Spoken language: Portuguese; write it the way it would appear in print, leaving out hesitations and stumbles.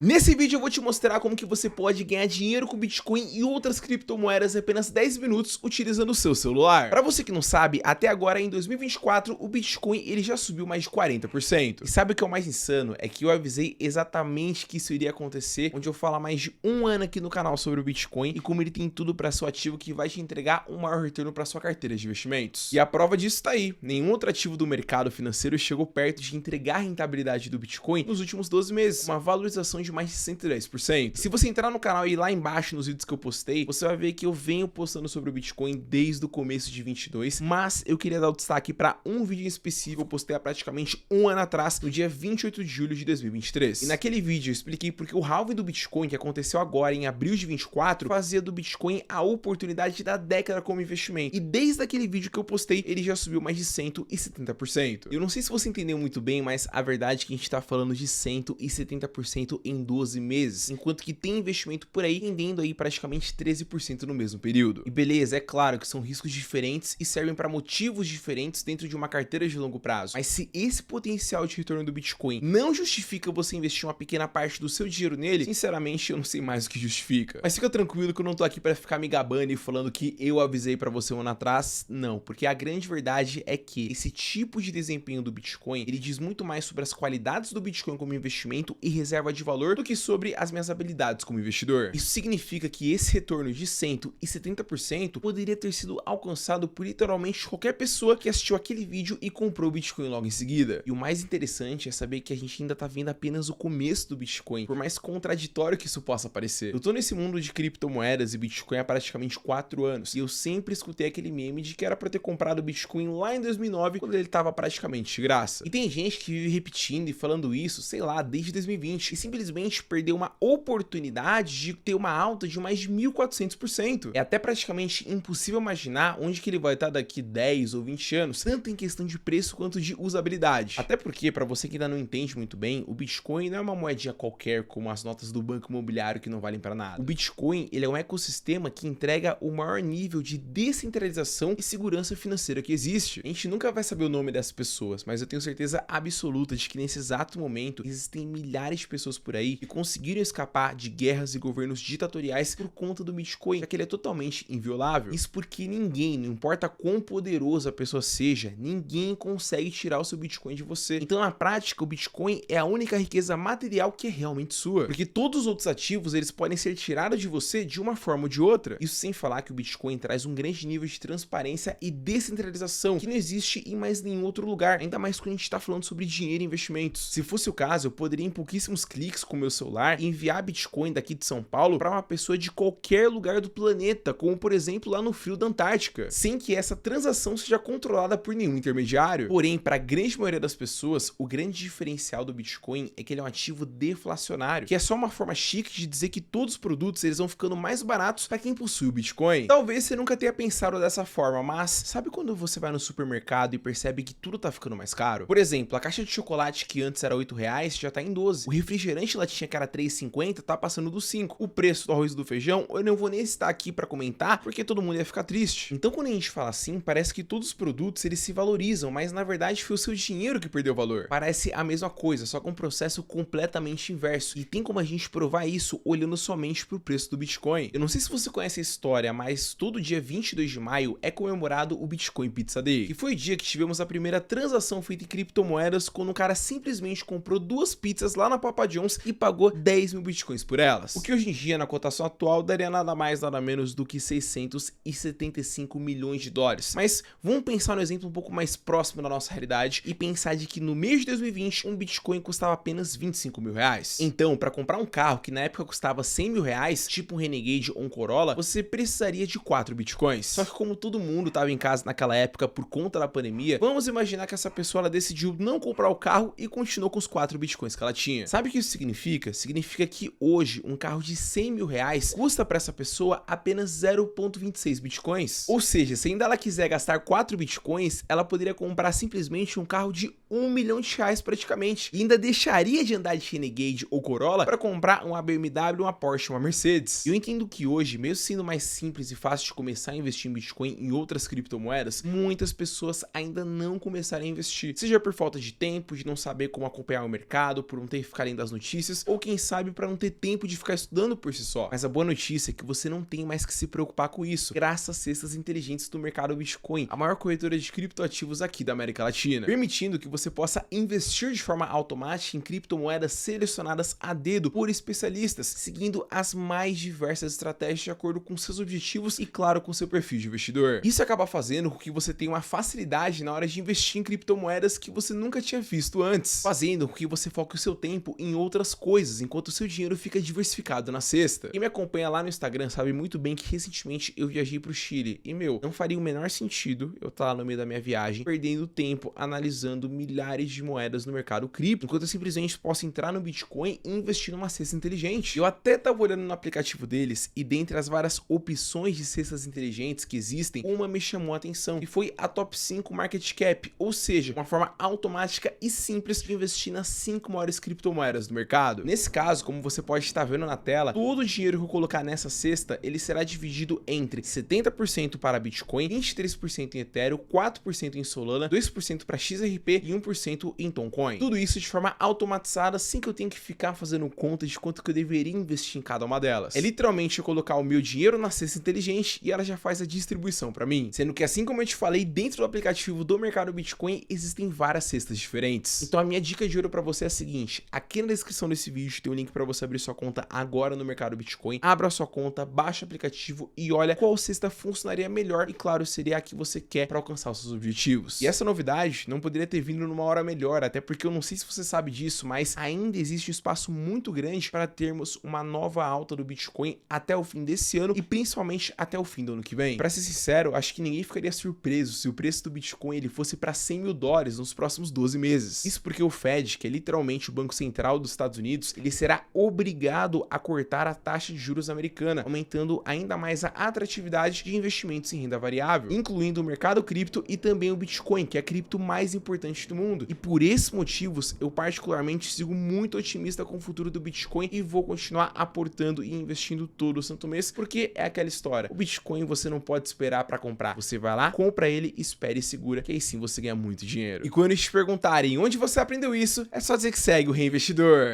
Nesse vídeo eu vou te mostrar como que você pode ganhar dinheiro com Bitcoin e outras criptomoedas em apenas 10 minutos utilizando o seu celular. Para você que não sabe, até agora em 2024 o Bitcoin ele já subiu mais de 40%. E sabe o que é o mais insano? É que eu avisei exatamente que isso iria acontecer, onde eu falo há mais de um ano aqui no canal sobre o Bitcoin e como ele tem tudo para ser o ativo que vai te entregar um maior retorno para sua carteira de investimentos. E a prova disso tá aí. Nenhum outro ativo do mercado financeiro chegou perto de entregar a rentabilidade do Bitcoin nos últimos 12 meses, uma valorização de mais de 110%. Se você entrar no canal e ir lá embaixo nos vídeos que eu postei, você vai ver que eu venho postando sobre o Bitcoin desde o começo de 22, mas eu queria dar o destaque para um vídeo em específico que eu postei há praticamente um ano atrás, no dia 28 de julho de 2023. E naquele vídeo eu expliquei porque o halving do Bitcoin, que aconteceu agora em abril de 24, fazia do Bitcoin a oportunidade da década como investimento. E desde aquele vídeo que eu postei, ele já subiu mais de 170%. Eu não sei se você entendeu muito bem, mas a verdade é que a gente tá falando de 170% em 12 meses, enquanto que tem investimento por aí rendendo aí praticamente 13% no mesmo período. E beleza, é claro que são riscos diferentes e servem para motivos diferentes dentro de uma carteira de longo prazo, mas se esse potencial de retorno do Bitcoin não justifica você investir uma pequena parte do seu dinheiro nele, sinceramente eu não sei mais o que justifica. Mas fica tranquilo que eu não tô aqui para ficar me gabando e falando que eu avisei para você um ano atrás, não, porque a grande verdade é que esse tipo de desempenho do Bitcoin, ele diz muito mais sobre as qualidades do Bitcoin como investimento e reserva de valor do que sobre as minhas habilidades como investidor. Isso significa que esse retorno de 170% poderia ter sido alcançado por literalmente qualquer pessoa que assistiu aquele vídeo e comprou o Bitcoin logo em seguida. E o mais interessante é saber que a gente ainda tá vendo apenas o começo do Bitcoin, por mais contraditório que isso possa parecer. Eu tô nesse mundo de criptomoedas e Bitcoin há praticamente 4 anos, e eu sempre escutei aquele meme de que era pra ter comprado o Bitcoin lá em 2009, quando ele tava praticamente de graça. E tem gente que vive repetindo e falando isso, sei lá, desde 2020, e simplesmente perdeu uma oportunidade de ter uma alta de mais de 1400%. É até praticamente impossível imaginar onde que ele vai estar daqui 10 ou 20 anos, tanto em questão de preço quanto de usabilidade. Até porque, para você que ainda não entende muito bem, o Bitcoin não é uma moedinha qualquer como as notas do banco imobiliário que não valem para nada. O Bitcoin, ele é um ecossistema que entrega o maior nível de descentralização e segurança financeira que existe. A gente nunca vai saber o nome dessas pessoas, mas eu tenho certeza absoluta de que nesse exato momento existem milhares de pessoas por aí que conseguiram escapar de guerras e governos ditatoriais por conta do Bitcoin, já que ele é totalmente inviolável. Isso porque ninguém, não importa quão poderosa a pessoa seja, ninguém consegue tirar o seu Bitcoin de você. Então, na prática, o Bitcoin é a única riqueza material que é realmente sua, porque todos os outros ativos, eles podem ser tirados de você de uma forma ou de outra. Isso sem falar que o Bitcoin traz um grande nível de transparência e descentralização que não existe em mais nenhum outro lugar, ainda mais quando a gente está falando sobre dinheiro e investimentos. Se fosse o caso, eu poderia em pouquíssimos cliques com o meu celular enviar Bitcoin daqui de São Paulo para uma pessoa de qualquer lugar do planeta, como por exemplo lá no frio da Antártica, sem que essa transação seja controlada por nenhum intermediário. Porém, para a grande maioria das pessoas, o grande diferencial do Bitcoin é que ele é um ativo deflacionário, que é só uma forma chique de dizer que todos os produtos eles vão ficando mais baratos para quem possui o Bitcoin. Talvez você nunca tenha pensado dessa forma, mas sabe quando você vai no supermercado e percebe que tudo tá ficando mais caro? Por exemplo, a caixa de chocolate que antes era R$8 já tá em 12. O refrigerante latinha que era R$3,50 tá passando dos 5. O preço do arroz e do feijão, eu não vou nem estar aqui para comentar, porque todo mundo ia ficar triste. Então, quando a gente fala assim, parece que todos os produtos eles se valorizam, mas na verdade foi o seu dinheiro que perdeu valor. Parece a mesma coisa, só com um processo completamente inverso. E tem como a gente provar isso olhando somente pro preço do Bitcoin. Eu não sei se você conhece a história, mas todo dia 22 de maio é comemorado o Bitcoin Pizza Day, que foi o dia que tivemos a primeira transação feita em criptomoedas, quando um cara simplesmente comprou 2 pizzas lá na Papa John's e pagou 10 mil Bitcoins por elas. O que hoje em dia, na cotação atual, daria nada mais, nada menos do que 675 milhões de dólares. Mas vamos pensar no exemplo um pouco mais próximo da nossa realidade e pensar de que no mês de 2020, um Bitcoin custava apenas 25 mil reais. Então, para comprar um carro que na época custava 100 mil reais, tipo um Renegade ou um Corolla, você precisaria de 4 Bitcoins. Só que como todo mundo estava em casa naquela época por conta da pandemia, vamos imaginar que essa pessoa ela decidiu não comprar o carro e continuou com os 4 Bitcoins que ela tinha. Sabe o que isso significa? Significa que hoje um carro de 100 mil reais custa para essa pessoa apenas 0,26 Bitcoins. Ou seja, se ainda ela quiser gastar 4 Bitcoins, ela poderia comprar simplesmente um carro de 1 milhão de reais praticamente, e ainda deixaria de andar de Renegade ou Corolla para comprar uma BMW, uma Porsche, uma Mercedes. Eu entendo que hoje, mesmo sendo mais simples e fácil de começar a investir em Bitcoin e outras criptomoedas, muitas pessoas ainda não começaram a investir, seja por falta de tempo, de não saber como acompanhar o mercado, por não ter que ficar lendo as notícias, notícias, ou quem sabe para não ter tempo de ficar estudando por si só. Mas a boa notícia é que você não tem mais que se preocupar com isso, graças às cestas inteligentes do mercado Bitcoin, a maior corretora de criptoativos aqui da América Latina, permitindo que você possa investir de forma automática em criptomoedas selecionadas a dedo por especialistas, seguindo as mais diversas estratégias de acordo com seus objetivos e, claro, com seu perfil de investidor. Isso acaba fazendo com que você tenha uma facilidade na hora de investir em criptomoedas que você nunca tinha visto antes, fazendo com que você foque o seu tempo em outras coisas, enquanto o seu dinheiro fica diversificado na cesta. Quem me acompanha lá no Instagram sabe muito bem que recentemente eu viajei pro Chile e, não faria o menor sentido eu estar lá no meio da minha viagem, perdendo tempo analisando milhares de moedas no mercado cripto, enquanto eu simplesmente posso entrar no Bitcoin e investir numa cesta inteligente. Eu até tava olhando no aplicativo deles e dentre as várias opções de cestas inteligentes que existem, uma me chamou a atenção e foi a Top 5 Market Cap, ou seja, uma forma automática e simples de investir nas 5 maiores criptomoedas do mercado. Nesse caso, como você pode estar vendo na tela, todo o dinheiro que eu colocar nessa cesta, ele será dividido entre 70% para Bitcoin, 23% em Ethereum, 4% em Solana, 2% para XRP e 1% em Toncoin. Tudo isso de forma automatizada, sem que eu tenha que ficar fazendo conta de quanto que eu deveria investir em cada uma delas. É literalmente eu colocar o meu dinheiro na cesta inteligente e ela já faz a distribuição para mim. Sendo que, assim como eu te falei, dentro do aplicativo do mercado Bitcoin existem várias cestas diferentes. Então a minha dica de ouro para você é a seguinte: aqui na descrição desse vídeo tem um link para você abrir sua conta agora no mercado Bitcoin. Abra a sua conta, baixa o aplicativo e olha qual cesta funcionaria melhor e, claro, seria a que você quer para alcançar os seus objetivos. E essa novidade não poderia ter vindo numa hora melhor, até porque eu não sei se você sabe disso, mas ainda existe um espaço muito grande para termos uma nova alta do Bitcoin até o fim desse ano e principalmente até o fim do ano que vem. Para ser sincero, acho que ninguém ficaria surpreso se o preço do Bitcoin ele fosse para $100 mil nos próximos 12 meses. Isso porque o Fed, que é literalmente o Banco Central dos Estados Unidos, ele será obrigado a cortar a taxa de juros americana, aumentando ainda mais a atratividade de investimentos em renda variável, incluindo o mercado cripto e também o Bitcoin, que é a cripto mais importante do mundo. E por esses motivos, eu particularmente sigo muito otimista com o futuro do Bitcoin e vou continuar aportando e investindo todo o santo mês, porque é aquela história. O Bitcoin você não pode esperar para comprar. Você vai lá, compra ele, espere e segura, que aí sim você ganha muito dinheiro. E quando te perguntarem onde você aprendeu isso, é só dizer que segue o Reinvestidor.